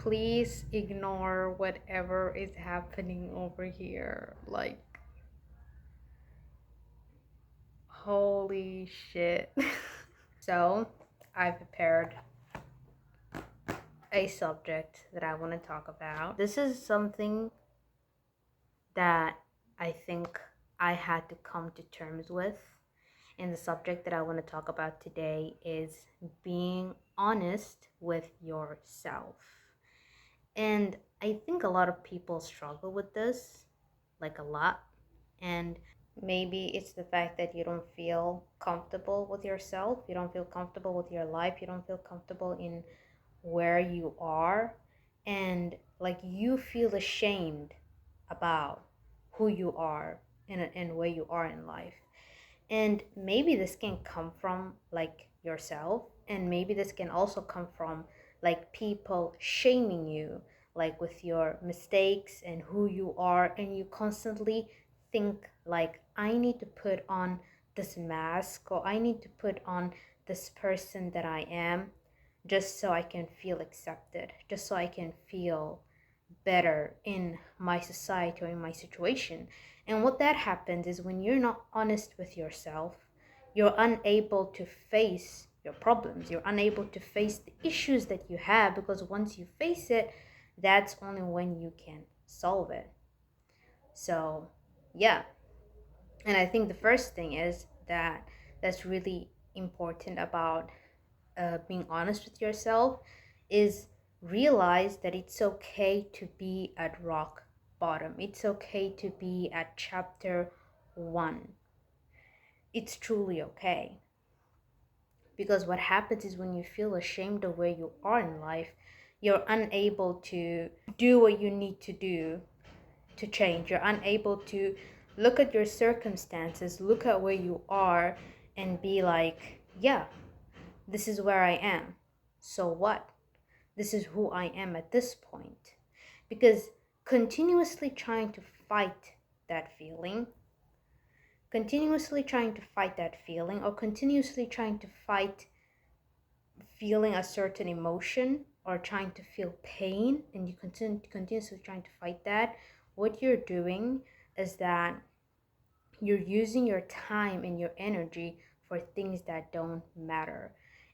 please ignore whatever is happening over here. Like, holy shit. So, I prepared a subject that I want to talk about. This is something that I think I had to come to terms with. And the subject that I want to talk about today is being honest with yourself. And I think a lot of people struggle with this, like a lot. And maybe it's the fact that you don't feel comfortable with yourself, you don't feel comfortable with your life, you don't feel comfortable in where you are, and like you feel ashamed about who you are and where you are in life. And maybe this can come from like yourself, and maybe this can also come from like people shaming you, like with your mistakes and who you are, and you constantly think like, I need to put on this mask, or I need to put on this person that I am, just so I can feel accepted, just so I can feel better in my society or in my situation. And what that happens is when you're not honest with yourself, you're unable to face your problems. You're unable to face the issues that you have, because once you face it, that's only when you can solve it. So, yeah. And I think the first thing is that that's really important about being honest with yourself is realize that it's okay to be at rock bottom. It's okay to be at chapter one. It's truly okay. Because what happens is when you feel ashamed of where you are in life, you're unable to do what you need to do to change. You're unable to look at your circumstances, look at where you are, and be like, yeah, this is where I am. So what? This is who I am at this point. Because continuously trying to fight that feeling, or continuously trying to fight feeling a certain emotion, or trying to feel pain, and you continuously trying to fight that, what you're doing is that you're using your time and your energy for things that don't matter.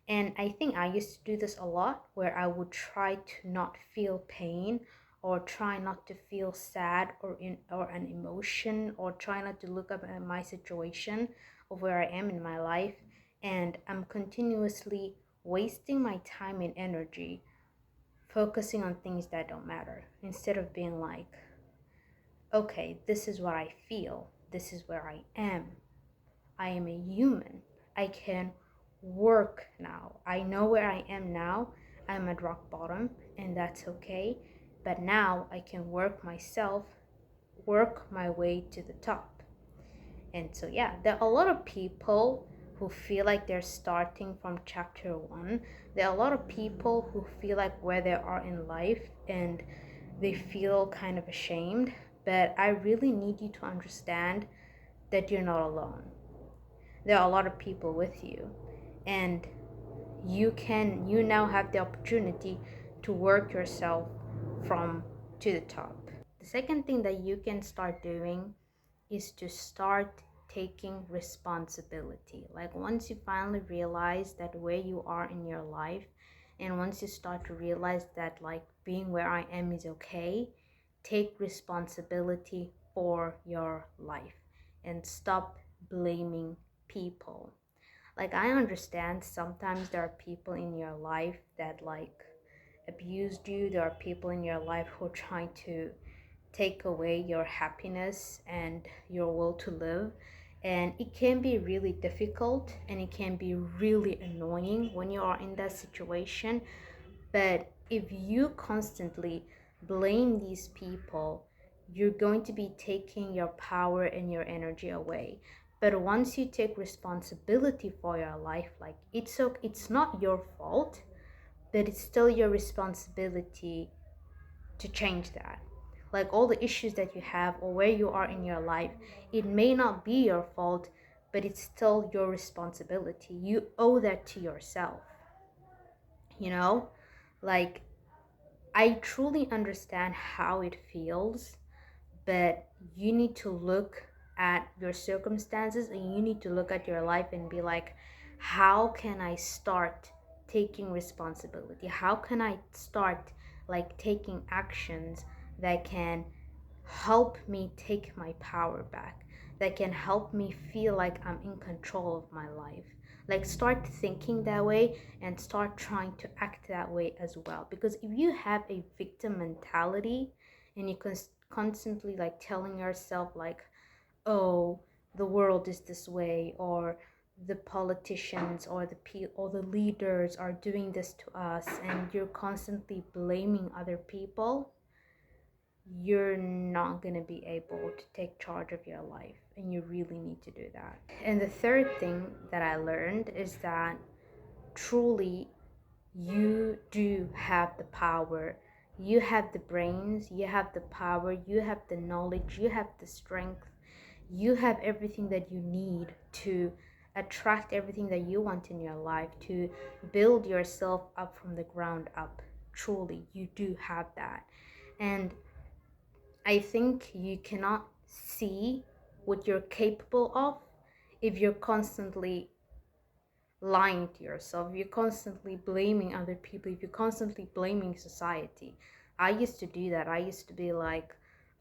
And I think I used to do this a lot, where I would try to not feel pain, or try not to feel sad or an emotion, or try not to look up at my situation of where I am in my life, and I'm continuously wasting my time and energy focusing on things that don't matter, instead of being like, okay, this is what I feel, this is where I am. I am a human. I can work now. I know where I am now. I'm at rock bottom, and that's okay. But now I can work myself, work my way to the top. And so, yeah, there are a lot of people who feel like they're starting from chapter one. There are a lot of people who feel like where they are in life, and they feel kind of ashamed. But I really need you to understand that you're not alone. There are a lot of people with you, and you now have the opportunity to work yourself from to the top. The second thing that you can start doing is to start taking responsibility. Like, once you finally realize that where you are in your life, and once you start to realize that like being where I am is okay, take responsibility for your life and stop blaming people. Like, I understand sometimes there are people in your life that like abused you. There are people in your life who are trying to take away your happiness and your will to live. And it can be really difficult, and it can be really annoying when you are in that situation. But if you constantly blame these people, you're going to be taking your power and your energy away. But once you take responsibility for your life, like it's not your fault, but it's still your responsibility to change that. Like, all the issues that you have or where you are in your life, it may not be your fault, but it's still your responsibility. You owe that to yourself, you know? Like, I truly understand how it feels, but you need to look at your circumstances and you need to look at your life and be like, how can I start taking responsibility? How can I start like taking actions that can help me take my power back, that can help me feel like I'm in control of my life? Like, start thinking that way and start trying to act that way as well. Because if you have a victim mentality and you constantly like telling yourself like, oh, the world is this way, or the politicians or the leaders are doing this to us, and you're constantly blaming other people, you're not going to be able to take charge of your life, and you really need to do that. And the third thing that I learned is that truly you do have the power, you have the brains, you have the power, you have the knowledge, you have the strength, you have everything that you need to attract everything that you want in your life, to build yourself up from the ground up. Truly you do have that. And I think you cannot see what you're capable of if you're constantly lying to yourself, if you're constantly blaming other people, if you're constantly blaming society. I used to do that. I used to be like,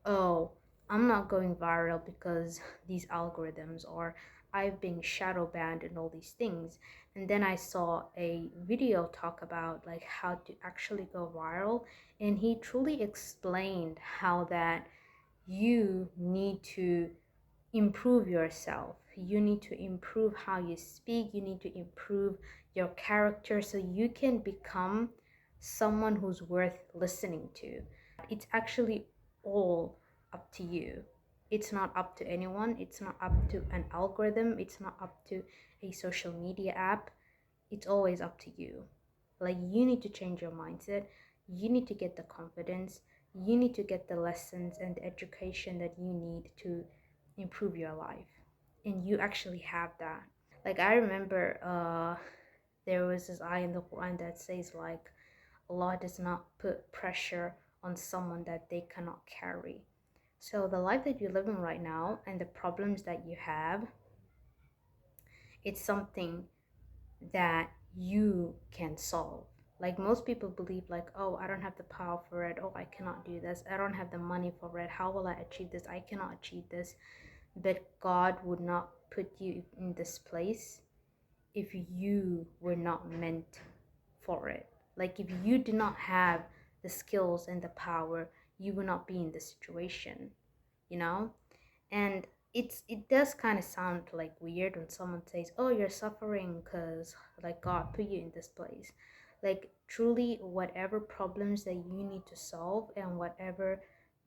oh, I'm not going viral because these algorithms, or I've been shadow banned and all these things. And then I saw a video talk about like how to actually go viral, and he truly explained how that you need to improve yourself. You need to improve how you speak. You need to improve your character so you can become someone who's worth listening to. It's actually all up to you. It's not up to anyone. It's not up to an algorithm. It's not up to a social media app. It's always up to you. Like, you need to change your mindset. You need to get the confidence. You need to get the lessons and the education that you need to improve your life. And you actually have that. Like, I remember there was this ayah in the Quran that says like, Allah does not put pressure on someone that they cannot carry. So the life that you're living right now and the problems that you have, it's something that you can solve. Like, most people believe like, oh, I don't have the power for it, oh, I cannot do this, I don't have the money for it, how will I achieve this, I cannot achieve this. But God would not put you in this place if you were not meant for it. Like, if you did not have the skills and the power, you would not be in this situation, you know. And it does kind of sound like weird when someone says, oh, you're suffering because like God put you in this place. Like, truly, whatever problems that you need to solve and whatever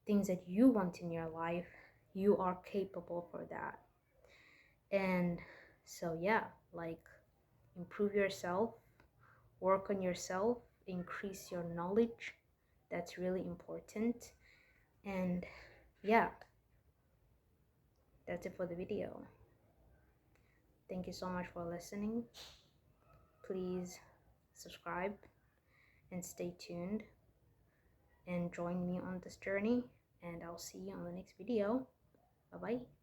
things that you want in your life, you are capable for that. And so yeah, like, improve yourself, work on yourself, increase your knowledge. That's really important. And yeah, that's it for the video. Thank you so much for listening. Please subscribe and stay tuned and join me on this journey. And I'll see you on the next video. Bye bye.